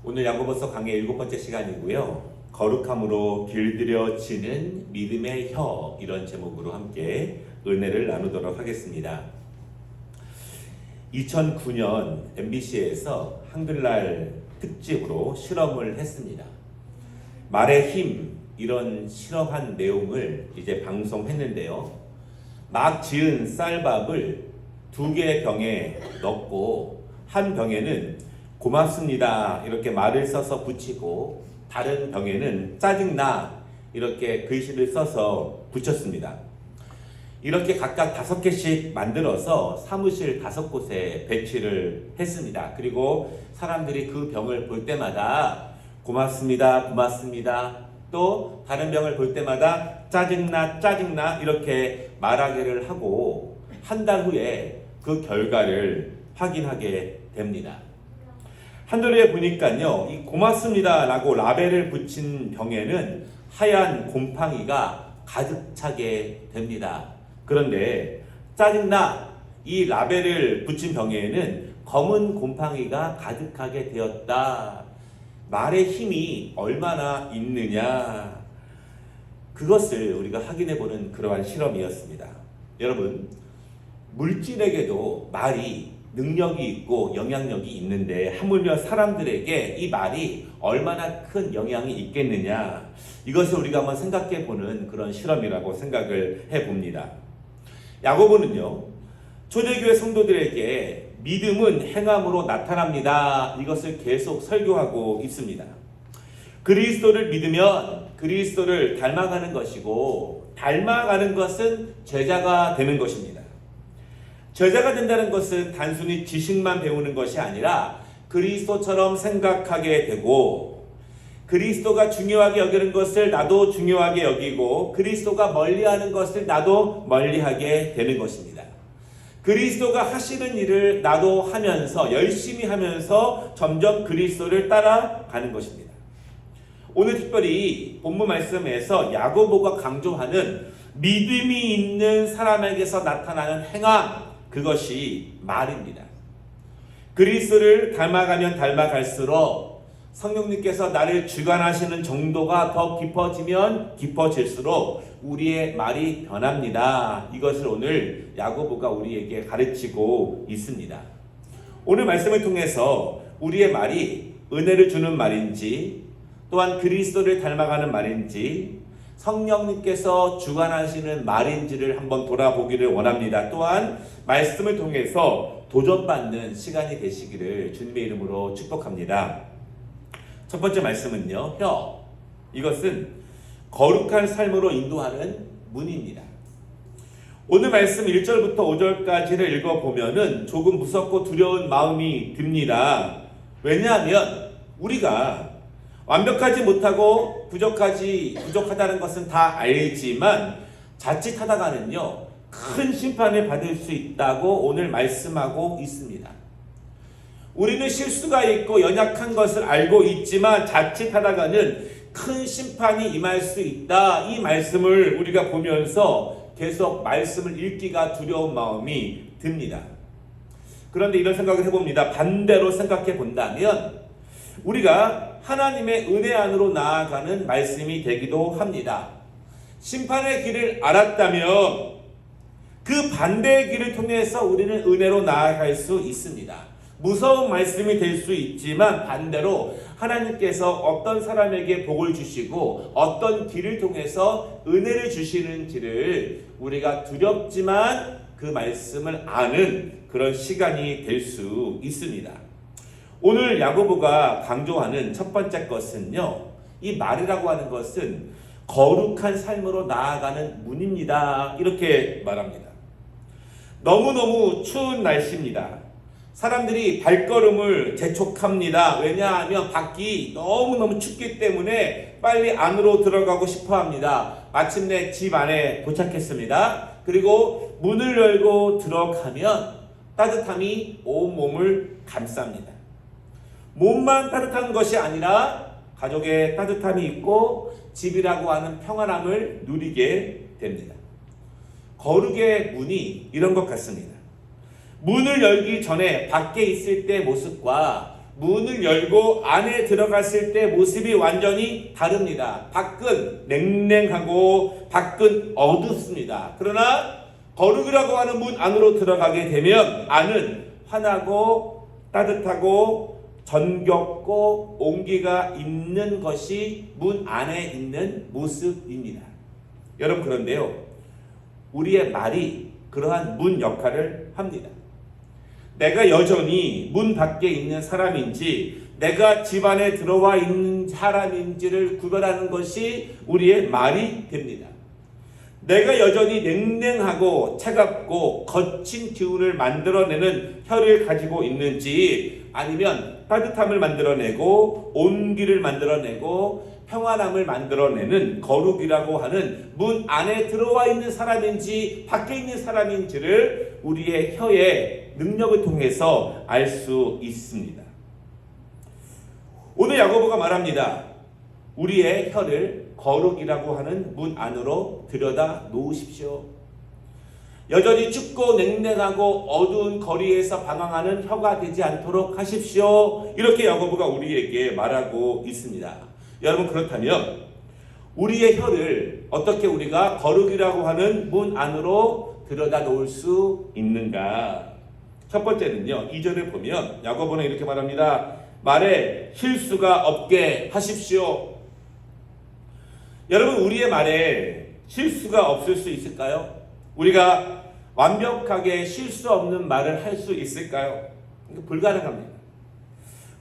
오늘 야고보서 강의 7번째 시간이고요. 거룩함으로 길들여지는 믿음의 혀, 이런 제목으로 함께 은혜를 나누도록 하겠습니다. 2009년 MBC에서 한글날 특집으로 실험을 했습니다. 말의 힘, 이런 실험한 내용을 이제 방송했는데요. 막 지은 쌀밥을 2개의 병에 넣고 한 병에는 고맙습니다 이렇게 말을 써서 붙이고 다른 병에는 짜증나 이렇게 글씨를 써서 붙였습니다. 이렇게 각각 5개씩 만들어서 사무실 5곳에 배치를 했습니다. 그리고 사람들이 그 병을 볼 때마다 고맙습니다, 고맙습니다, 또 다른 병을 볼 때마다 짜증나, 짜증나 이렇게 말하기를 하고 한 달 후에 그 결과를 확인하게 됩니다. 한겨레에 보니까요, 이 고맙습니다 라고 라벨을 붙인 병에는 하얀 곰팡이가 가득 차게 됩니다. 그런데 짜증나 이 라벨을 붙인 병에는 검은 곰팡이가 가득하게 되었다. 말의 힘이 얼마나 있느냐, 그것을 우리가 확인해보는 그러한 실험이었습니다. 여러분, 물질에게도 말이 능력이 있고 영향력이 있는데 하물며 사람들에게 이 말이 얼마나 큰 영향이 있겠느냐, 이것을 우리가 한번 생각해보는 그런 실험이라고 생각을 해봅니다. 야고보는요, 초대교회 성도들에게 믿음은 행함으로 나타납니다, 이것을 계속 설교하고 있습니다. 그리스도를 믿으면 그리스도를 닮아가는 것이고, 닮아가는 것은 제자가 되는 것입니다. 제자가 된다는 것은 단순히 지식만 배우는 것이 아니라 그리스도처럼 생각하게 되고, 그리스도가 중요하게 여기는 것을 나도 중요하게 여기고, 그리스도가 멀리하는 것을 나도 멀리하게 되는 것입니다. 그리스도가 하시는 일을 나도 하면서, 열심히 하면서 점점 그리스도를 따라가는 것입니다. 오늘 특별히 본문 말씀에서 야고보가 강조하는 믿음이 있는 사람에게서 나타나는 행함, 그것이 말입니다. 그리스도를 닮아가면 닮아갈수록, 성령님께서 나를 주관하시는 정도가 더 깊어지면 깊어질수록 우리의 말이 변합니다. 이것을 오늘 야고보가 우리에게 가르치고 있습니다. 오늘 말씀을 통해서 우리의 말이 은혜를 주는 말인지, 또한 그리스도를 닮아가는 말인지, 성령님께서 주관하시는 말인지를 한번 돌아보기를 원합니다. 또한 말씀을 통해서 도전받는 시간이 되시기를 주님의 이름으로 축복합니다. 첫 번째 말씀은요, 혀. 이것은 거룩한 삶으로 인도하는 문입니다. 오늘 말씀 1절부터 5절까지를 읽어보면은 조금 무섭고 두려운 마음이 듭니다. 왜냐하면 우리가 완벽하지 못하고 부족하다는 것은 다 알지만 자칫하다가는요, 큰 심판을 받을 수 있다고 오늘 말씀하고 있습니다. 우리는 실수가 있고 연약한 것을 알고 있지만 자칫하다가는 큰 심판이 임할 수 있다. 이 말씀을 우리가 보면서 계속 말씀을 읽기가 두려운 마음이 듭니다. 그런데 이런 생각을 해봅니다. 반대로 생각해 본다면 우리가 하나님의 은혜 안으로 나아가는 말씀이 되기도 합니다. 심판의 길을 알았다면 그 반대의 길을 통해서 우리는 은혜로 나아갈 수 있습니다. 무서운 말씀이 될 수 있지만 반대로 하나님께서 어떤 사람에게 복을 주시고 어떤 길을 통해서 은혜를 주시는지를 우리가 두렵지만 그 말씀을 아는 그런 시간이 될 수 있습니다. 오늘 야고보가 강조하는 첫 번째 것은요, 이 말이라고 하는 것은 거룩한 삶으로 나아가는 문입니다. 이렇게 말합니다. 너무너무 추운 날씨입니다. 사람들이 발걸음을 재촉합니다. 왜냐하면 밖이 너무너무 춥기 때문에 빨리 안으로 들어가고 싶어 합니다. 마침내 집 안에 도착했습니다. 그리고 문을 열고 들어가면 따뜻함이 온몸을 감쌉니다. 몸만 따뜻한 것이 아니라 가족의 따뜻함이 있고 집이라고 하는 평안함을 누리게 됩니다. 거룩의 문이 이런 것 같습니다. 문을 열기 전에 밖에 있을 때 모습과 문을 열고 안에 들어갔을 때 모습이 완전히 다릅니다. 밖은 냉랭하고 밖은 어둡습니다. 그러나 거룩이라고 하는 문 안으로 들어가게 되면 안은 환하고 따뜻하고 정겹고 온기가 있는 것이 문 안에 있는 모습입니다. 여러분, 그런데요, 우리의 말이 그러한 문 역할을 합니다. 내가 여전히 문 밖에 있는 사람인지 내가 집 안에 들어와 있는 사람인지를 구별하는 것이 우리의 말이 됩니다. 내가 여전히 냉랭하고 차갑고 거친 기운을 만들어내는 혀를 가지고 있는지, 아니면 따뜻함을 만들어내고 온기를 만들어내고 평안함을 만들어내는 거룩이라고 하는 문 안에 들어와 있는 사람인지 밖에 있는 사람인지를 우리의 혀의 능력을 통해서 알 수 있습니다. 오늘 야고보가 말합니다. 우리의 혀를 거룩이라고 하는 문 안으로 들여다 놓으십시오. 여전히 춥고 냉랭하고 어두운 거리에서 방황하는 혀가 되지 않도록 하십시오. 이렇게 야고보가 우리에게 말하고 있습니다. 여러분, 그렇다면 우리의 혀를 어떻게 우리가 거룩이라고 하는 문 안으로 들여다 놓을 수 있는가? 첫 번째는요, 2절에 보면 야고보는 이렇게 말합니다. 말에 실수가 없게 하십시오. 여러분, 우리의 말에 실수가 없을 수 있을까요? 우리가 완벽하게 실수 없는 말을 할 수 있을까요? 불가능합니다.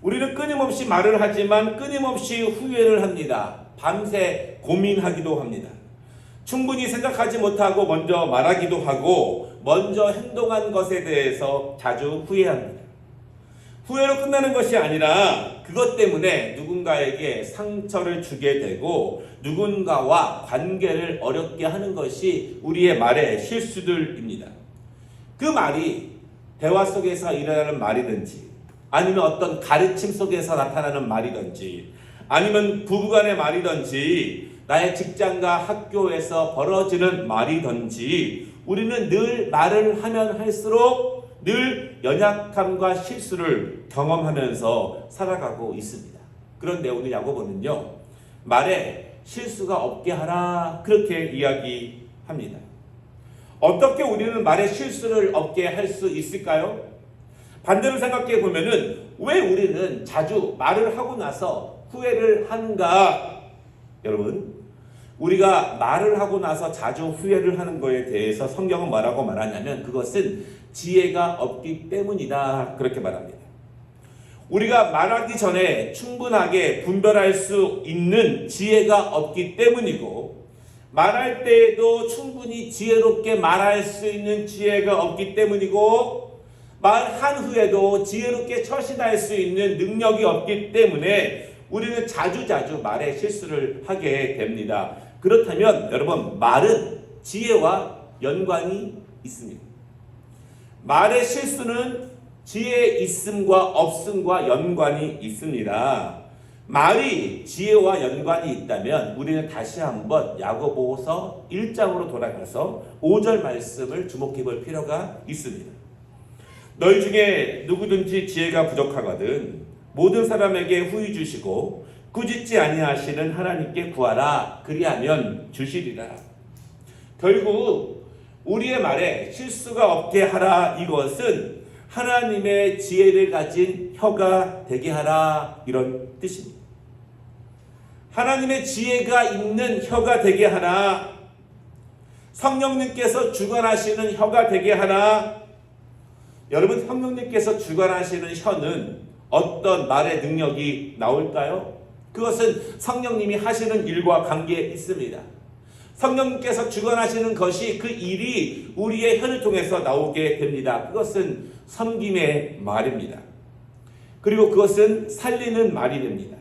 우리는 끊임없이 말을 하지만 끊임없이 후회를 합니다. 밤새 고민하기도 합니다. 충분히 생각하지 못하고 먼저 말하기도 하고 먼저 행동한 것에 대해서 자주 후회합니다. 후회로 끝나는 것이 아니라 그것 때문에 누군가에게 상처를 주게 되고 누군가와 관계를 어렵게 하는 것이 우리의 말의 실수들입니다. 그 말이 대화 속에서 일어나는 말이든지, 아니면 어떤 가르침 속에서 나타나는 말이든지, 아니면 부부간의 말이든지, 나의 직장과 학교에서 벌어지는 말이든지, 우리는 늘 말을 하면 할수록 늘 연약함과 실수를 경험하면서 살아가고 있습니다. 그런데 오늘 야고보는요, 말에 실수가 없게 하라, 그렇게 이야기합니다. 어떻게 우리는 말에 실수를 없게 할 수 있을까요? 반대로 생각해 보면은 왜 우리는 자주 말을 하고 나서 후회를 하는가? 여러분, 우리가 말을 하고 나서 자주 후회를 하는 거에 대해서 성경은 뭐라고 말하냐면 그것은 지혜가 없기 때문이다, 그렇게 말합니다. 우리가 말하기 전에 충분하게 분별할 수 있는 지혜가 없기 때문이고, 말할 때에도 충분히 지혜롭게 말할 수 있는 지혜가 없기 때문이고, 말한 후에도 지혜롭게 처신할 수 있는 능력이 없기 때문에 우리는 자주자주 말에 실수를 하게 됩니다. 그렇다면 여러분, 말은 지혜와 연관이 있습니다. 말의 실수는 지혜의 있음과 없음과 연관이 있습니다. 말이 지혜와 연관이 있다면 우리는 다시 한번 야고보서 1장으로 돌아가서 5절 말씀을 주목해 볼 필요가 있습니다. 너희 중에 누구든지 지혜가 부족하거든 모든 사람에게 후히 주시고 꾸짖지 아니하시는 하나님께 구하라, 그리하면 주시리라. 결국 우리의 말에 실수가 없게 하라, 이것은 하나님의 지혜를 가진 혀가 되게 하라, 이런 뜻입니다. 하나님의 지혜가 있는 혀가 되게 하라, 성령님께서 주관하시는 혀가 되게 하라. 여러분, 성령님께서 주관하시는 혀는 어떤 말의 능력이 나올까요? 그것은 성령님이 하시는 일과 관계에 있습니다. 성령님께서 주관하시는 것이, 그 일이 우리의 혀를 통해서 나오게 됩니다. 그것은 섬김의 말입니다. 그리고 그것은 살리는 말이 됩니다.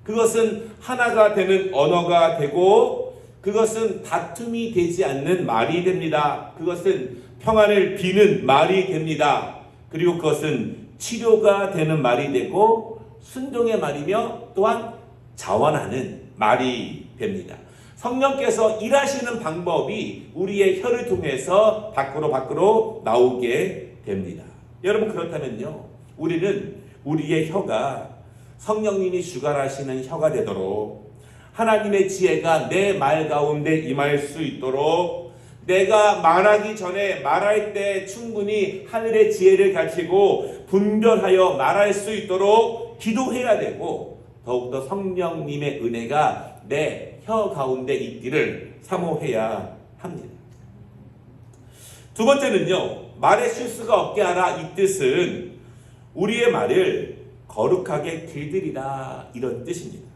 그것은 하나가 되는 언어가 되고, 그것은 다툼이 되지 않는 말이 됩니다. 그것은 평안을 비는 말이 됩니다. 그리고 그것은 치료가 되는 말이 되고 순종의 말이며 또한 자원하는 말이 됩니다. 성령께서 일하시는 방법이 우리의 혀를 통해서 밖으로 나오게 됩니다. 여러분, 그렇다면요, 우리는 우리의 혀가 성령님이 주관하시는 혀가 되도록 하나님의 지혜가 내 말 가운데 임할 수 있도록 내가 말하기 전에 말할 때 충분히 하늘의 지혜를 가지고 분별하여 말할 수 있도록 기도해야 되고 더욱더 성령님의 은혜가 내 혀 가운데 있기를 사모해야 합니다. 두 번째는요, 말에 실수가 없게 하라. 이 뜻은 우리의 말을 거룩하게 길들이라 이런 뜻입니다.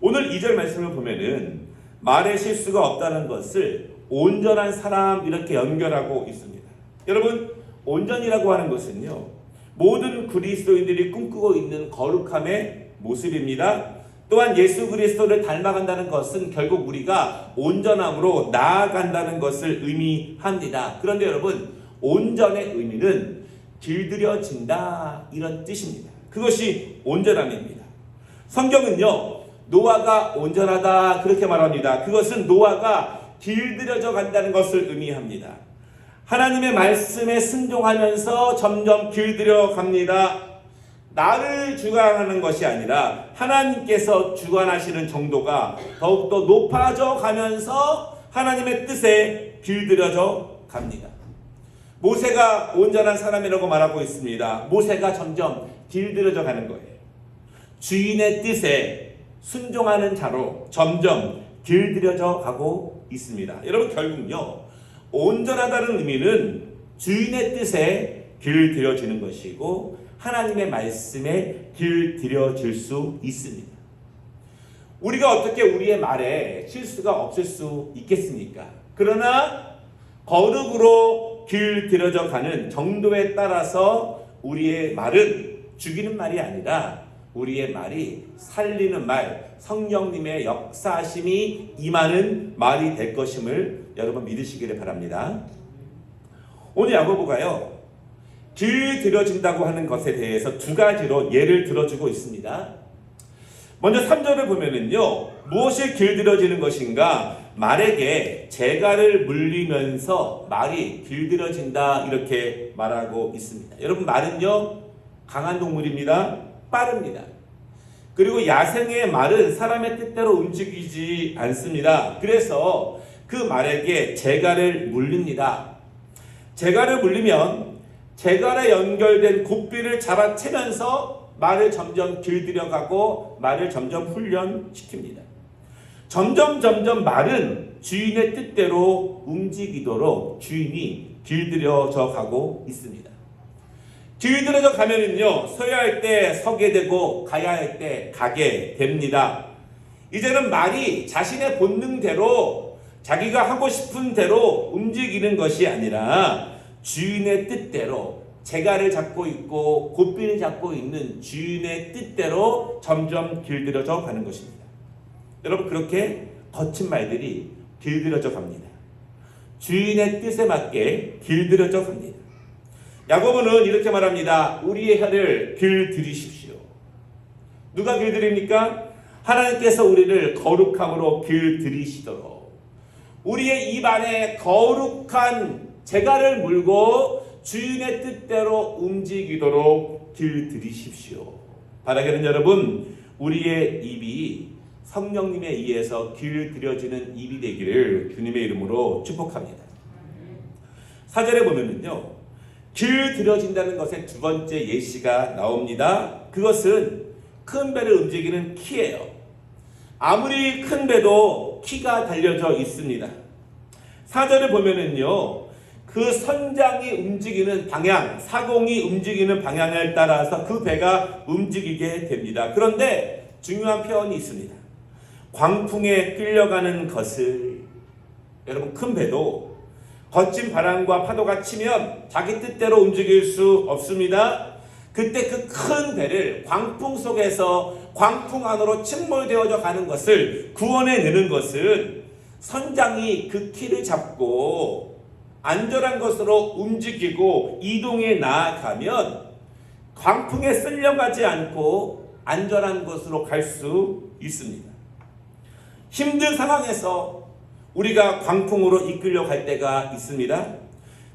오늘 2절 말씀을 보면은 말에 실수가 없다는 것을 온전한 사람 이렇게 연결하고 있습니다. 여러분, 온전이라고 하는 것은요, 모든 그리스도인들이 꿈꾸고 있는 거룩함의 모습입니다. 또한 예수 그리스도를 닮아간다는 것은 결국 우리가 온전함으로 나아간다는 것을 의미합니다. 그런데 여러분, 온전의 의미는 길들여진다 이런 뜻입니다. 그것이 온전함입니다. 성경은요, 노아가 온전하다 그렇게 말합니다. 그것은 노아가 길들여져 간다는 것을 의미합니다. 하나님의 말씀에 순종하면서 점점 길들여 갑니다. 나를 주관하는 것이 아니라 하나님께서 주관하시는 정도가 더욱더 높아져 가면서 하나님의 뜻에 길들여져 갑니다. 모세가 온전한 사람이라고 말하고 있습니다. 모세가 점점 길들여져 가는 거예요. 주인의 뜻에 순종하는 자로 점점 길들여져 가고 있습니다. 여러분, 결국요, 온전하다는 의미는 주인의 뜻에 길들여지는 것이고 하나님의 말씀에 길들여질 수 있습니다. 우리가 어떻게 우리의 말에 실수가 없을 수 있겠습니까? 그러나 거룩으로 길들여져 가는 정도에 따라서 우리의 말은 죽이는 말이 아니라 우리의 말이 살리는 말, 성령님의 역사하심이 임하는 말이 될 것임을 여러분 믿으시기를 바랍니다. 오늘 야고보가요, 길들여진다고 하는 것에 대해서 두 가지로 예를 들어주고 있습니다. 먼저 3절을 보면은요, 무엇이 길들여지는 것인가? 말에게 재갈을 물리면서 말이 길들여진다 이렇게 말하고 있습니다. 여러분, 말은요, 강한 동물입니다. 빠릅니다. 그리고 야생의 말은 사람의 뜻대로 움직이지 않습니다. 그래서 그 말에게 재갈을 물립니다. 재갈을 물리면 재갈에 연결된 고삐를 잡아채면서 말을 점점 길들여가고 말을 점점 훈련시킵니다. 점점 말은 주인의 뜻대로 움직이도록 주인이 길들여져 가고 있습니다. 길들여져 가면은요, 서야 할 때 서게 되고 가야 할 때 가게 됩니다. 이제는 말이 자신의 본능대로 자기가 하고 싶은 대로 움직이는 것이 아니라 주인의 뜻대로 재갈을 잡고 있고 고삐를 잡고 있는 주인의 뜻대로 점점 길들여져 가는 것입니다. 여러분, 그렇게 거친 말들이 길들여져 갑니다. 주인의 뜻에 맞게 길들여져 갑니다. 야고보는 이렇게 말합니다. 우리의 혀를 길들이십시오. 누가 길들입니까? 하나님께서 우리를 거룩함으로 길들이시도록 우리의 입 안에 거룩한 재갈을 물고 주인의 뜻대로 움직이도록 길들이십시오. 바라기는 여러분, 우리의 입이 성령님에 의해서 길들여지는 입이 되기를 주님의 이름으로 축복합니다. 4절에 보면은요, 길들여진다는 것의 두 번째 예시가 나옵니다. 그것은 큰 배를 움직이는 키예요. 아무리 큰 배도 키가 달려져 있습니다. 4절을 보면은요, 그 선장이 움직이는 방향, 사공이 움직이는 방향에 따라서 그 배가 움직이게 됩니다. 그런데 중요한 표현이 있습니다. 광풍에 끌려가는 것을, 여러분, 큰 배도 거친 바람과 파도가 치면 자기 뜻대로 움직일 수 없습니다. 그때 그 큰 배를 광풍 속에서 광풍 안으로 침몰되어져 가는 것을 구원해내는 것은 선장이 그 키를 잡고 안전한 것으로 움직이고 이동해 나아가면 광풍에 쓸려가지 않고 안전한 곳으로 갈 수 있습니다. 힘든 상황에서 우리가 광풍으로 이끌려 갈 때가 있습니다.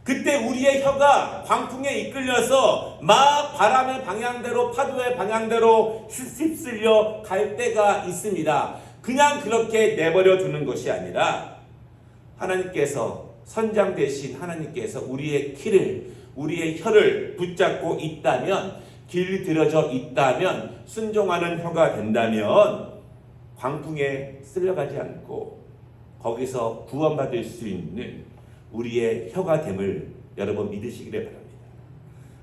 그때 우리의 혀가 광풍에 이끌려서 막 바람의 방향대로 파도의 방향대로 휩쓸려 갈 때가 있습니다. 그냥 그렇게 내버려 두는 것이 아니라 하나님께서 선장 대신 하나님께서 우리의 우리의 혀를 붙잡고 있다면, 길들여져 있다면, 순종하는 혀가 된다면 광풍에 쓸려가지 않고 거기서 구원받을 수 있는 우리의 혀가 됨을 여러분 믿으시기를 바랍니다.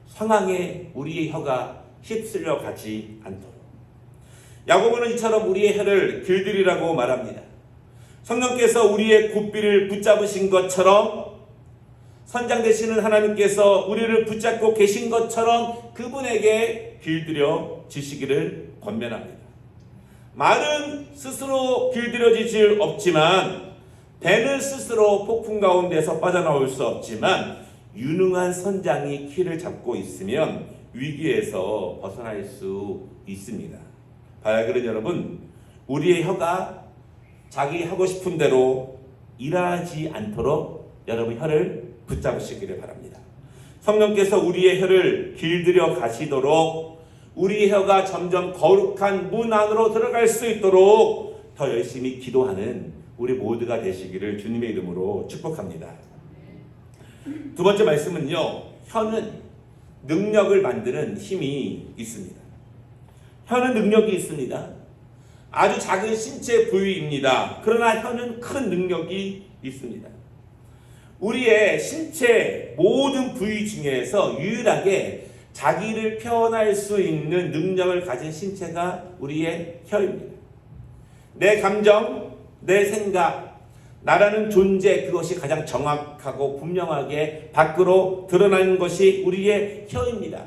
상황에 우리의 혀가 휩쓸려 가지 않도록. 야고보는 이처럼 우리의 혀를 길들이라고 말합니다. 성령께서 우리의 굽비를 붙잡으신 것처럼, 선장 되시는 하나님께서 우리를 붙잡고 계신 것처럼 그분에게 길들여 지시기를 권면합니다. 말은 스스로 길들여지질 없지만, 배는 스스로 폭풍 가운데서 빠져나올 수 없지만, 유능한 선장이 키를 잡고 있으면 위기에서 벗어날 수 있습니다. 바야그런 여러분, 우리의 혀가 자기 하고 싶은 대로 일하지 않도록 여러분 혀를 붙잡으시기를 바랍니다. 성령께서 우리의 혀를 길들여 가시도록, 우리의 혀가 점점 거룩한 문 안으로 들어갈 수 있도록 더 열심히 기도하는 우리 모두가 되시기를 주님의 이름으로 축복합니다. 두 번째 말씀은요, 혀는 능력을 만드는 힘이 있습니다. 혀는 능력이 있습니다. 아주 작은 신체 부위입니다. 그러나 혀는 큰 능력이 있습니다. 우리의 신체 모든 부위 중에서 유일하게 자기를 표현할 수 있는 능력을 가진 신체가 우리의 혀입니다. 내 감정, 내 생각, 나라는 존재, 그것이 가장 정확하고 분명하게 밖으로 드러나는 것이 우리의 혀입니다.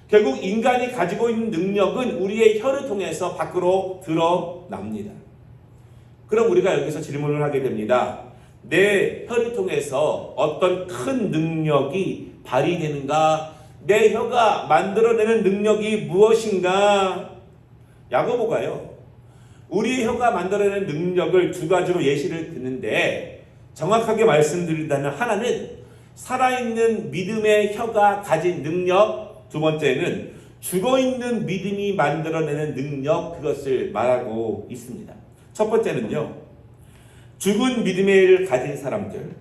결국 인간이 가지고 있는 능력은 우리의 혀를 통해서 밖으로 드러납니다. 그럼 우리가 여기서 질문을 하게 됩니다. 내 혀를 통해서 어떤 큰 능력이 발휘되는가? 내 혀가 만들어내는 능력이 무엇인가? 야고보가요, 우리 혀가 만들어내는 능력을 두 가지로 예시를 드는데, 정확하게 말씀드린다면 하나는 살아있는 믿음의 혀가 가진 능력, 두 번째는 죽어있는 믿음이 만들어내는 능력, 그것을 말하고 있습니다. 첫 번째는요, 죽은 믿음을 가진 사람들,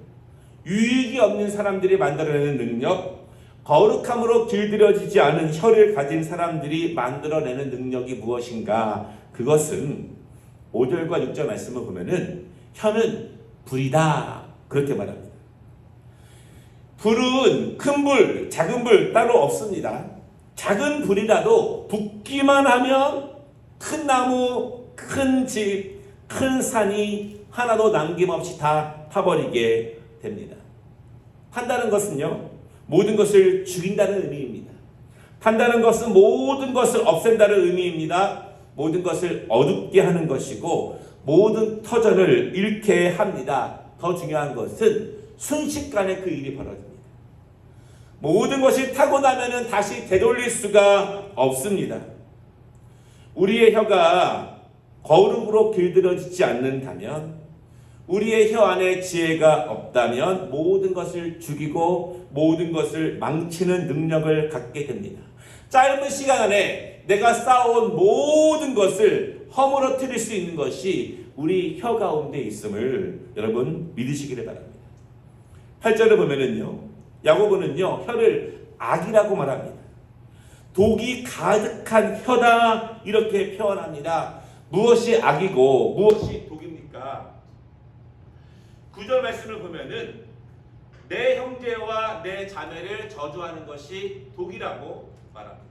유익이 없는 사람들이 만들어내는 능력, 거룩함으로 길들여지지 않은 혀를 가진 사람들이 만들어내는 능력이 무엇인가? 그것은 5절과 6절 말씀을 보면은 혀는 불이다, 그렇게 말합니다. 불은 큰 불, 작은 불 따로 없습니다. 작은 불이라도 붙기만 하면 큰 나무, 큰 집, 큰 산이 하나도 남김없이 다 타버리게 됩니다. 탄다는 것은요, 모든 것을 죽인다는 의미입니다. 탄다는 것은 모든 것을 없앤다는 의미입니다. 모든 것을 어둡게 하는 것이고 모든 터전을 잃게 합니다. 더 중요한 것은 순식간에 그 일이 벌어집니다. 모든 것이 타고 나면은 다시 되돌릴 수가 없습니다. 우리의 혀가 거룩으로 길들여지지 않는다면, 우리의 혀 안에 지혜가 없다면 모든 것을 죽이고 모든 것을 망치는 능력을 갖게 됩니다. 짧은 시간 안에 내가 쌓아온 모든 것을 허물어뜨릴 수 있는 것이 우리 혀 가운데 있음을 여러분 믿으시기를 바랍니다. 8절을 보면은요, 야고보는요, 혀를 악이라고 말합니다. 독이 가득한 혀다, 이렇게 표현합니다. 무엇이 악이고 무엇이 독입니까? 9절 말씀을 보면은 내 형제와 내 자매를 저주하는 것이 독이라고 말합니다.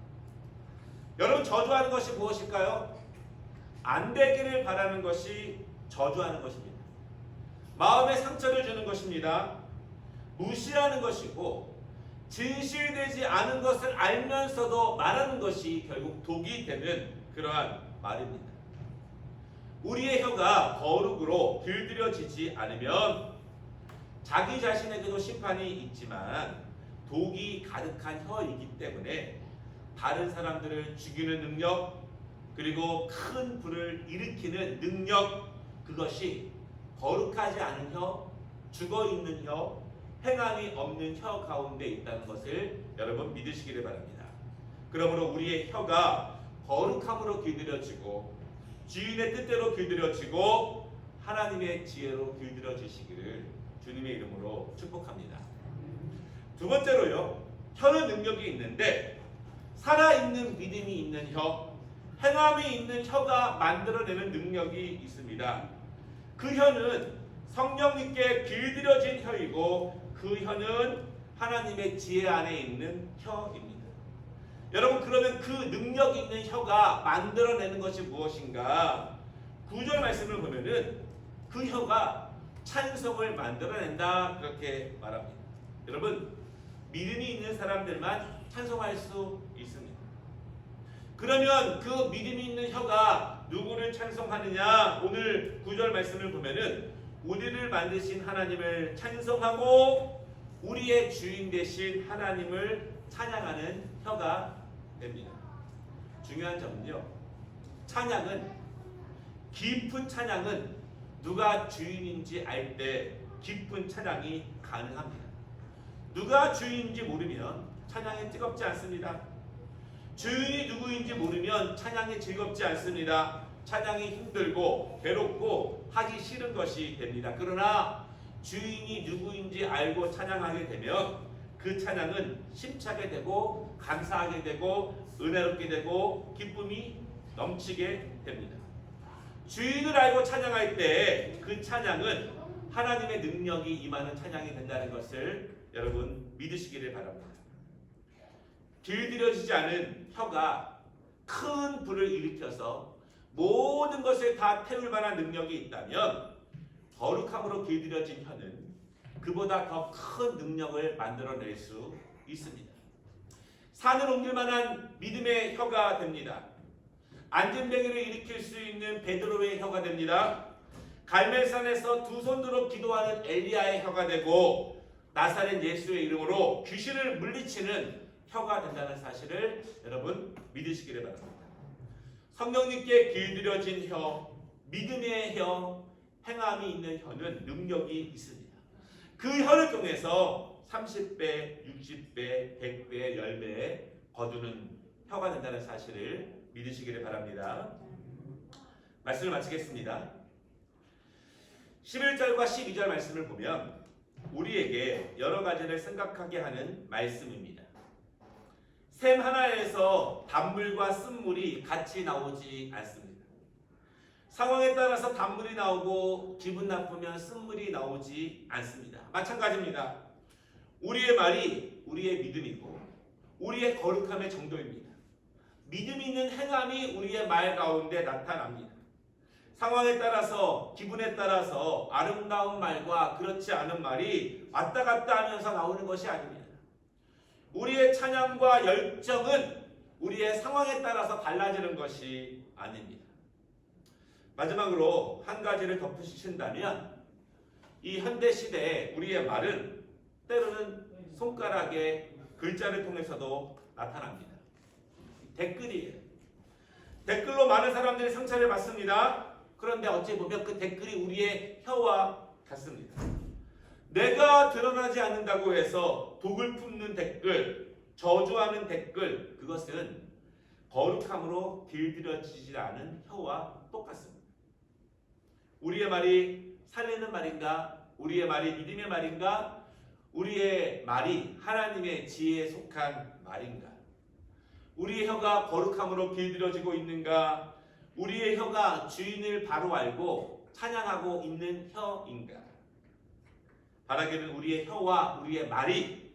여러분, 저주하는 것이 무엇일까요? 안 되기를 바라는 것이 저주하는 것입니다. 마음에 상처를 주는 것입니다. 무시하는 것이고, 진실되지 않은 것을 알면서도 말하는 것이 결국 독이 되는 그러한 말입니다. 우리의 혀가 거룩으로 길들여지지 않으면 자기 자신에게도 심판이 있지만 독이 가득한 혀이기 때문에 다른 사람들을 죽이는 능력, 그리고 큰 불을 일으키는 능력, 그것이 거룩하지 않은 혀, 죽어있는 혀, 행함이 없는 혀 가운데 있다는 것을 여러분 믿으시기를 바랍니다. 그러므로 우리의 혀가 거룩함으로 길들여지고 주인의 뜻대로 길들여지고 하나님의 지혜로 길들여지시기를 주님의 이름으로 축복합니다. 두 번째로요, 혀는 능력이 있는데 살아있는 믿음이 있는 혀, 행함이 있는 혀가 만들어내는 능력이 있습니다. 그 혀는 성령님께 길들여진 혀이고 그 혀는 하나님의 지혜 안에 있는 혀입니다. 여러분, 그러면 그 능력 있는 혀가 만들어내는 것이 무엇인가? 9절 말씀을 보면은 그 혀가 찬송을 만들어낸다, 그렇게 말합니다. 여러분, 믿음이 있는 사람들만 찬송할 수 있습니다. 그러면 그 믿음이 있는 혀가 누구를 찬송하느냐? 오늘 9절 말씀을 보면은 우리를 만드신 하나님을 찬송하고 우리의 주인 되신 하나님을 찬양하는 혀가 됩니다. 중요한 점은요, 깊은 찬양은 누가 주인인지 알 때 깊은 찬양이 가능합니다. 누가 주인인지 모르면 찬양이 뜨겁지 않습니다. 주인이 누구인지 모르면 찬양이 즐겁지 않습니다. 찬양이 힘들고 괴롭고 하기 싫은 것이 됩니다. 그러나 주인이 누구인지 알고 찬양하게 되면 그 찬양은 심차게 되고 감사하게 되고 은혜롭게 되고 기쁨이 넘치게 됩니다. 주인을 알고 찬양할 때 그 찬양은 하나님의 능력이 임하는 찬양이 된다는 것을 여러분 믿으시기를 바랍니다. 길들여지지 않은 혀가 큰 불을 일으켜서 모든 것을 다 태울 만한 능력이 있다면 거룩함으로 길들여진 혀는 그보다 더 큰 능력을 만들어낼 수 있습니다. 산을 옮길 만한 믿음의 혀가 됩니다. 안전뱅이를 일으킬 수 있는 베드로의 혀가 됩니다. 갈멜산에서 두 손으로 기도하는 엘리야의 혀가 되고 나사렛 예수의 이름으로 귀신을 물리치는 혀가 된다는 사실을 여러분 믿으시기를 바랍니다. 성령님께 길들여진 혀, 믿음의 혀, 행함이 있는 혀는 능력이 있습니다. 그 혀를 통해서 30배, 60배, 100배, 10배 거두는 혀가 된다는 사실을 믿으시기를 바랍니다. 말씀을 마치겠습니다. 11절과 12절 말씀을 보면 우리에게 여러 가지를 생각하게 하는 말씀입니다. 샘 하나에서 단물과 쓴물이 같이 나오지 않습니다. 상황에 따라서 단물이 나오고 기분 나쁘면 쓴물이 나오지 않습니다. 마찬가지입니다. 우리의 말이 우리의 믿음이고 우리의 거룩함의 정도입니다. 믿음 있는 행함이 우리의 말 가운데 나타납니다. 상황에 따라서 기분에 따라서 아름다운 말과 그렇지 않은 말이 왔다 갔다 하면서 나오는 것이 아닙니다. 우리의 찬양과 열정은 우리의 상황에 따라서 달라지는 것이 아닙니다. 마지막으로 한 가지를 덧붙이신다면 이 현대시대에 우리의 말은 때로는 손가락의 글자를 통해서도 나타납니다. 댓글이에요. 댓글로 많은 사람들이 상처를 받습니다. 그런데 어찌 보면 그 댓글이 우리의 혀와 같습니다. 내가 드러나지 않는다고 해서 독을 품는 댓글, 저주하는 댓글, 그것은 거룩함으로 길들여지지 않은 혀와 똑같습니다. 우리의 말이 살리는 말인가? 우리의 말이 믿음의 말인가? 우리의 말이 하나님의 지혜에 속한 말인가? 우리의 혀가 거룩함으로 길들여지고 있는가? 우리의 혀가 주인을 바로 알고 찬양하고 있는 혀인가? 바라기는 우리의 혀와 우리의 말이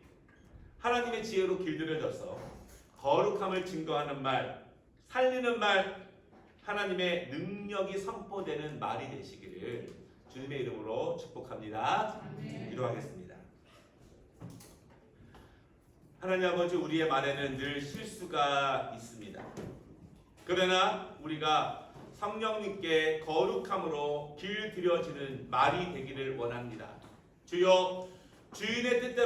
하나님의 지혜로 길들여져서 거룩함을 증거하는 말, 살리는 말, 하나님의 능력이 선포되는 말이 되시기를 주님의 이름으로 축복합니다. 기도하겠습니다. 하나님 아버지, 우리의 말에는 늘 실수가 있습니다. 그러나 우리가 성령님께 거룩함으로 길들여지는 말이 되기를 원합니다. 주여, 주인의 뜻대로